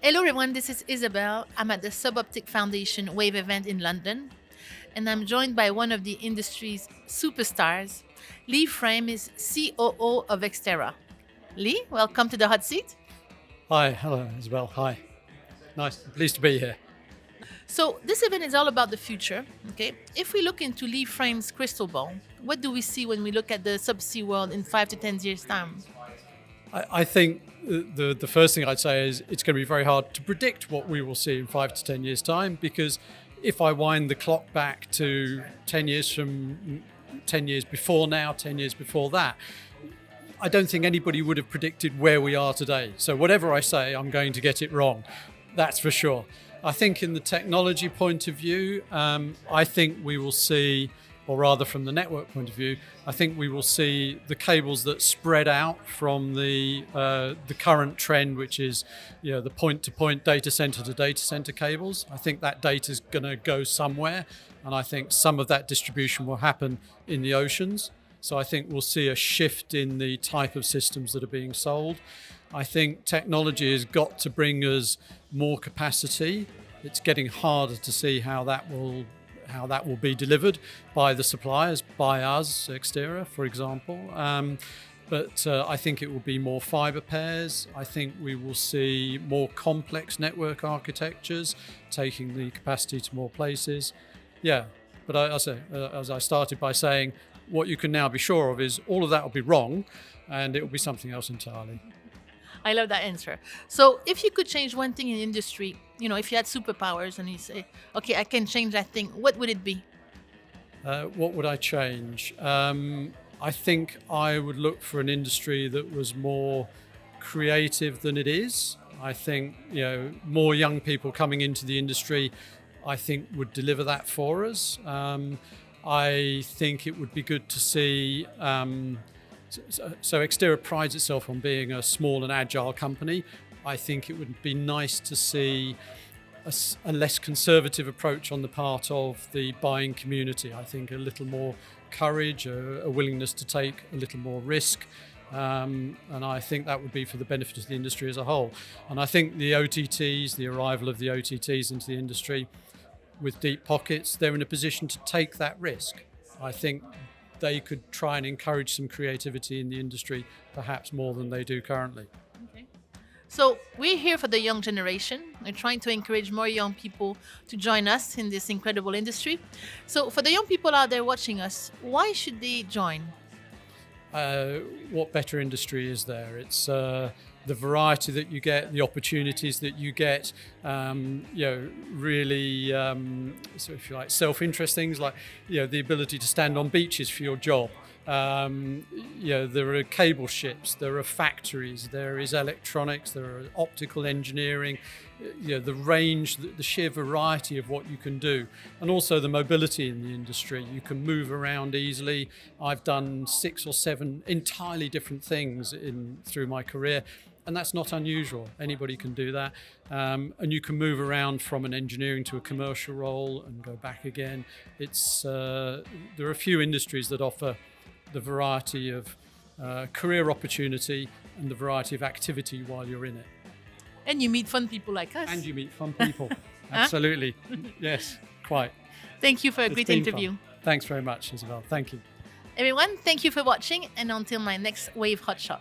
Hello everyone, this is Isabel. I'm at the Suboptic Foundation Wave event in London, and I'm joined by one of the industry's superstars. Leigh Frame is COO of Xtera. Leigh, welcome to the hot seat. Hi, hello Isabel. Hi. Nice, pleased to be here. So this event is all about the future. Okay, if we look into Leigh Frame's crystal ball, what do we see when we look at the subsea world in 5 to 10 years' time? I think the first thing I'd say is it's going to be very hard to predict what we will see in 5 to 10 years' time, because if I wind the clock back to 10 years from 10 years before now, 10 years before that, I don't think anybody would have predicted where we are today. So whatever I say, I'm going to get it wrong. That's for sure. I think in the technology point of view, I think we will see, or rather from the network point of view, I think we will see the cables that spread out from the current trend, which is the point-to-point data center to data center cables. I think that data is going to go somewhere, and I think some of that distribution will happen in the oceans. So I think we'll see a shift in the type of systems that are being sold. I think technology has got to bring us more capacity. It's getting harder to see how that will be delivered by the suppliers, by us, Xtera, for example. But I think it will be more fiber pairs. I think we will see more complex network architectures, taking the capacity to more places. Yeah, but as I started by saying, what you can now be sure of is all of that will be wrong, and it will be something else entirely. I love that answer. So, if you could change one thing in the industry, if you had superpowers and you say, okay, I can change that thing, what would it be? What would I change? I think I would look for an industry that was more creative than it is. I think more young people coming into the industry, I think, would deliver that for us. I think it would be good to see. So Xtera prides itself on being a small and agile company. I think it would be nice to see a less conservative approach on the part of the buying community. I think a little more courage, a willingness to take a little more risk. And I think that would be for the benefit of the industry as a whole. And I think the OTTs, the arrival of the OTTs into the industry with deep pockets, they're in a position to take that risk. I think they could try and encourage some creativity in the industry, perhaps more than they do currently. Okay. So we're here for the young generation. We're trying to encourage more young people to join us in this incredible industry. So for the young people out there watching us, why should they join? What better industry is there? It's the variety that you get, the opportunities that you get, really, so if you like, self-interest things like, the ability to stand on beaches for your job. There are cable ships, there are factories, there is electronics, there are optical engineering, the range, the sheer variety of what you can do, and also the mobility in the industry. You can move around easily. I've done 6 or 7 entirely different things through my career, and that's not unusual. Anybody can do that, and you can move around from an engineering to a commercial role and go back again. There are a few industries that offer the variety of career opportunity and the variety of activity while you're in it. And you meet fun people like us. And you meet fun people. Absolutely. Yes, quite. Thank you for a great interview. Fun. Thanks very much, Isabel. Thank you. Everyone, thank you for watching, and until my next Wave Hot Shot.